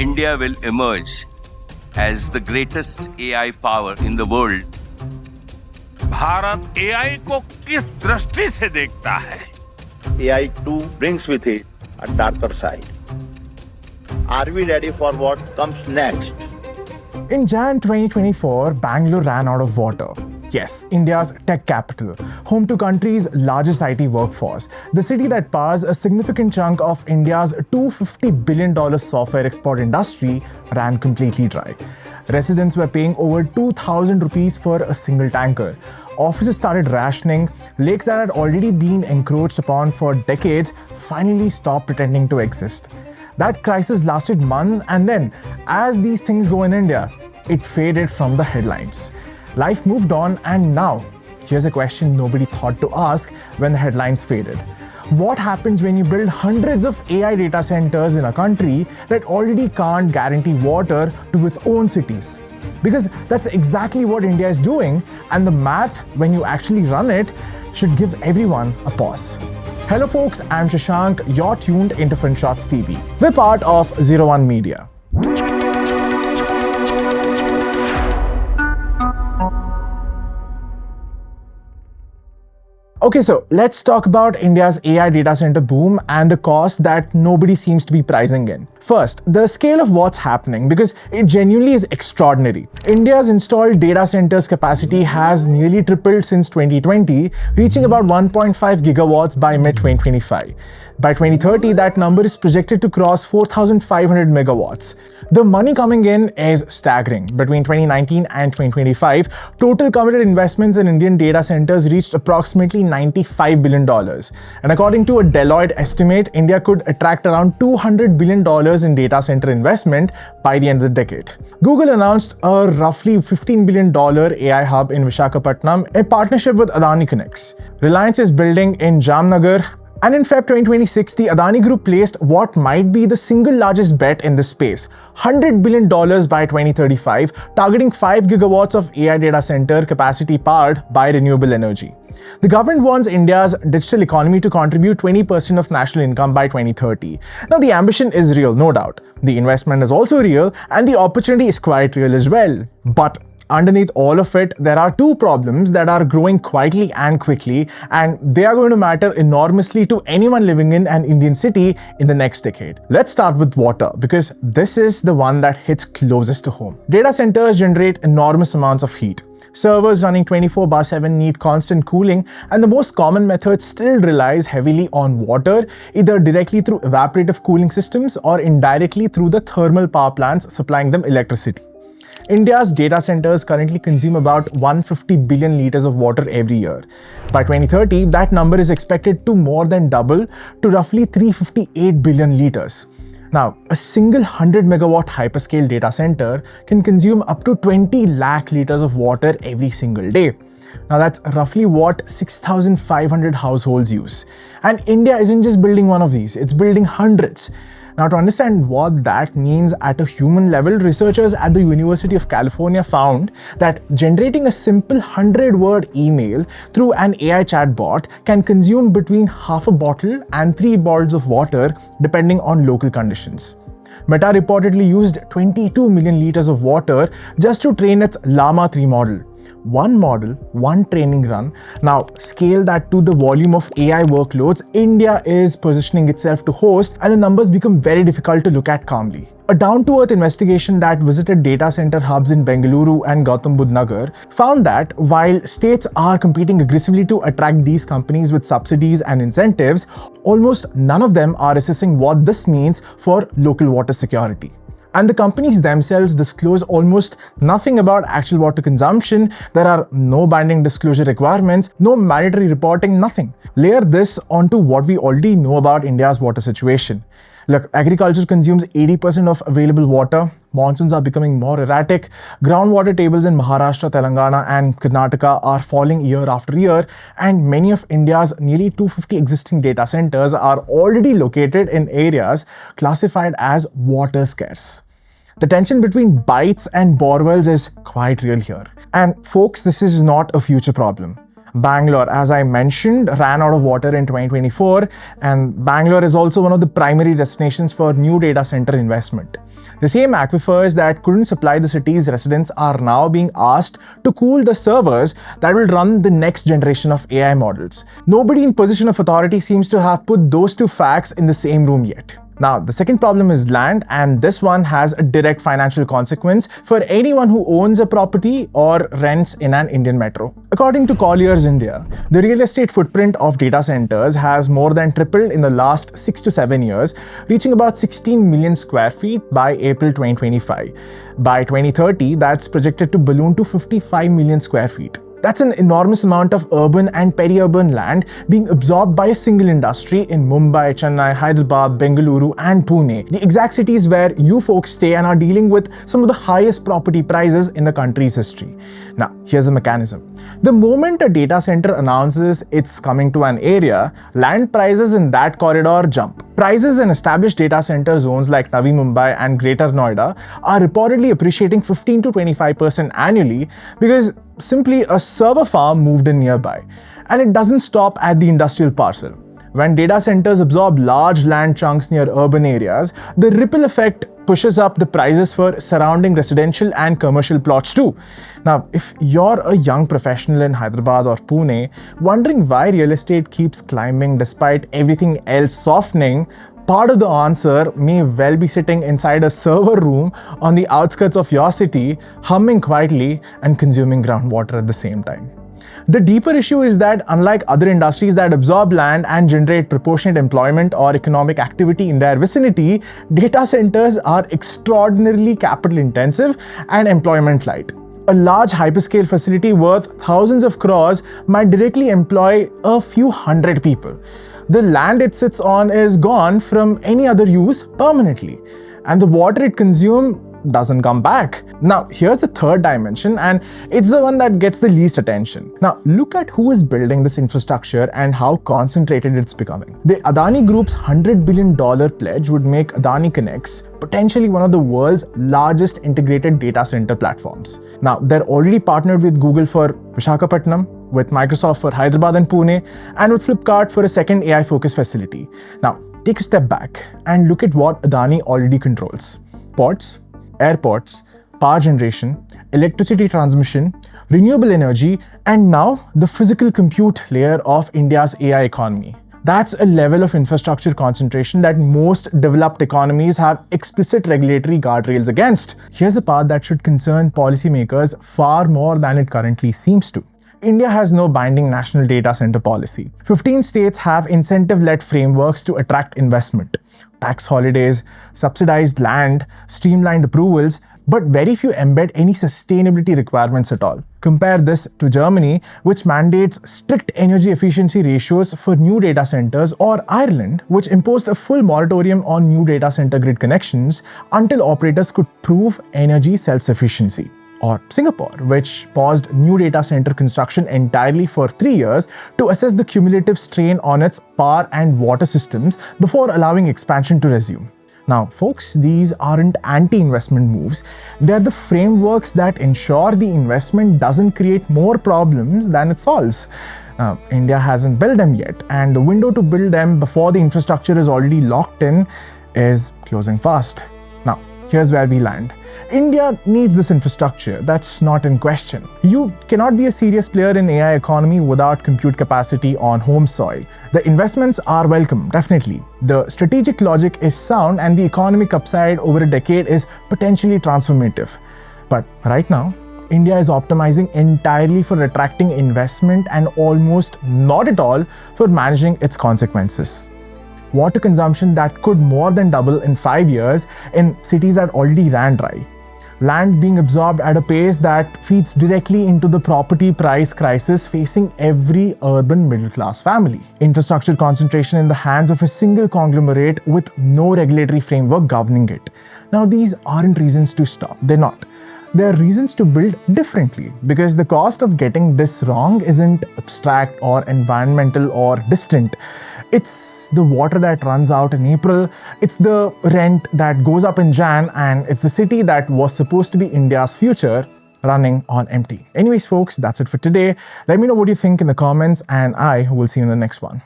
India will emerge as the greatest AI power in the world. Bharat AI को किस दृष्टि से देखता है? AI too brings with it a darker side. Are we ready for what comes next? In Jan 2024, Bangalore ran out of water. Yes, India's tech capital, home to country's largest IT workforce, the city that powers a significant chunk of India's $250 billion software export industry, ran completely dry. Residents were paying over 2,000 rupees for a single tanker. Offices started rationing. Lakes that had already been encroached upon for decades finally stopped pretending to exist. That crisis lasted months, and then, as these things go in India, it faded from the headlines. Life moved on, and now, here's a question nobody thought to ask when the headlines faded. What happens when you build hundreds of AI data centers in a country that already can't guarantee water to its own cities? Because that's exactly what India is doing, and the math, when you actually run it, should give everyone a pause. Hello folks, I'm Shashank, you're tuned into FinShots TV. We're part of 01 Media. Okay, so let's talk about India's AI data center boom and the cost that nobody seems to be pricing in. First, the scale of what's happening, because it genuinely is extraordinary. India's installed data centers capacity has nearly tripled since 2020, reaching about 1.5 gigawatts by mid-2025. By 2030, that number is projected to cross 4,500 megawatts. The money coming in is staggering. Between 2019 and 2025, total committed investments in Indian data centers reached approximately $95 billion. And according to a Deloitte estimate, India could attract around $200 billion in data center investment by the end of the decade. Google announced a roughly $15 billion AI hub in Visakhapatnam in partnership with Adani Connects. Reliance is building in Jamnagar. And in Feb 2026, the Adani Group placed what might be the single largest bet in this space, $100 billion by 2035, targeting 5 gigawatts of AI data center capacity powered by renewable energy. The government wants India's digital economy to contribute 20% of national income by 2030. Now, the ambition is real, no doubt. The investment is also real, and the opportunity is quite real as well. But underneath all of it, there are two problems that are growing quietly and quickly, and they are going to matter enormously to anyone living in an Indian city in the next decade. Let's start with water, because this is the one that hits closest to home. Data centers generate enormous amounts of heat. Servers running 24/7 need constant cooling, and the most common method still relies heavily on water, either directly through evaporative cooling systems or indirectly through the thermal power plants supplying them electricity. India's data centers currently consume about 150 billion liters of water every year. By 2030, that number is expected to more than double to roughly 358 billion liters. Now, a single 100 megawatt hyperscale data center can consume up to 20 lakh liters of water every single day. Now, that's roughly what 6,500 households use. And India isn't just building one of these, it's building hundreds. Now, to understand what that means at a human level, researchers at the University of California found that generating a simple 100-word email through an AI chatbot can consume between half a bottle and 3 bottles of water, depending on local conditions. Meta reportedly used 22 million liters of water just to train its Llama 3 model. One model, one training run. Now, scale that to the volume of AI workloads India is positioning itself to host, and the numbers become very difficult to look at calmly. A down-to-earth investigation that visited data center hubs in Bengaluru and Gautam Budh Nagar found that while states are competing aggressively to attract these companies with subsidies and incentives, almost none of them are assessing what this means for local water security. And the companies themselves disclose almost nothing about actual water consumption. There are no binding disclosure requirements, no mandatory reporting, nothing. Layer this onto what we already know about India's water situation. Look, agriculture consumes 80% of available water. Monsoons are becoming more erratic. Groundwater tables in Maharashtra, Telangana, and Karnataka are falling year after year. And many of India's nearly 250 existing data centers are already located in areas classified as water scarce. The tension between bites and borewells is quite real here. And folks, this is not a future problem. Bangalore, as I mentioned, ran out of water in 2024, and Bangalore is also one of the primary destinations for new data center investment. The same aquifers that couldn't supply the city's residents are now being asked to cool the servers that will run the next generation of AI models. Nobody in position of authority seems to have put those two facts in the same room yet. Now, the second problem is land, and this one has a direct financial consequence for anyone who owns a property or rents in an Indian metro. According to Collier's India, the real estate footprint of data centers has more than tripled in the last 6 to 7 years, reaching about 16 million square feet by April 2025. By 2030, that's projected to balloon to 55 million square feet. That's an enormous amount of urban and peri-urban land being absorbed by a single industry in Mumbai, Chennai, Hyderabad, Bengaluru, and Pune, the exact cities where you folks stay and are dealing with some of the highest property prices in the country's history. Now, here's the mechanism. The moment a data center announces it's coming to an area, land prices in that corridor jump. Prices in established data center zones like Navi Mumbai and Greater Noida are reportedly appreciating 15 to 25% annually because simply a server farm moved in nearby. And it doesn't stop at the industrial parcel. When data centers absorb large land chunks near urban areas, the ripple effect pushes up the prices for surrounding residential and commercial plots too. Now, if you're a young professional in Hyderabad or Pune, wondering why real estate keeps climbing despite everything else softening, part of the answer may well be sitting inside a server room on the outskirts of your city, humming quietly and consuming groundwater at the same time. The deeper issue is that unlike other industries that absorb land and generate proportionate employment or economic activity in their vicinity, data centers are extraordinarily capital intensive and employment light. A large hyperscale facility worth thousands of crores might directly employ a few hundred people. The land it sits on is gone from any other use permanently, and the water it consumes doesn't come back. Now, here's the third dimension, and it's the one that gets the least attention. Now, look at who is building this infrastructure and how concentrated it's becoming. The Adani Group's $100 billion pledge would make Adani Connects potentially one of the world's largest integrated data center platforms. Now, they're already partnered with Google for Visakhapatnam, with Microsoft for Hyderabad and Pune, and with Flipkart for a second AI-focused facility. Now, take a step back and look at what Adani already controls. Ports, airports, power generation, electricity transmission, renewable energy, and now the physical compute layer of India's AI economy. That's a level of infrastructure concentration that most developed economies have explicit regulatory guardrails against. Here's the part that should concern policymakers far more than it currently seems to. India has no binding national data center policy. 15 states have incentive-led frameworks to attract investment. Tax holidays, subsidized land, streamlined approvals, but very few embed any sustainability requirements at all. Compare this to Germany, which mandates strict energy efficiency ratios for new data centers, or Ireland, which imposed a full moratorium on new data center grid connections until operators could prove energy self-sufficiency. Or Singapore, which paused new data center construction entirely for 3 years to assess the cumulative strain on its power and water systems before allowing expansion to resume. Now, folks, these aren't anti-investment moves. They're the frameworks that ensure the investment doesn't create more problems than it solves. India hasn't built them yet, and the window to build them before the infrastructure is already locked in is closing fast. Now, here's where we land. India needs this infrastructure, that's not in question. You cannot be a serious player in AI economy without compute capacity on home soil. The investments are welcome, definitely. The strategic logic is sound and the economic upside over a decade is potentially transformative. But right now, India is optimizing entirely for attracting investment and almost not at all for managing its consequences. Water consumption that could more than double in 5 years in cities that already ran dry. Land being absorbed at a pace that feeds directly into the property price crisis facing every urban middle-class family. Infrastructure concentration in the hands of a single conglomerate with no regulatory framework governing it. Now, these aren't reasons to stop. They're not. There are reasons to build differently, because the cost of getting this wrong isn't abstract or environmental or distant. It's the water that runs out in April, it's the rent that goes up in Jan, and it's the city that was supposed to be India's future running on empty. Anyways, folks, that's it for today. Let me know what you think in the comments, and I will see you in the next one.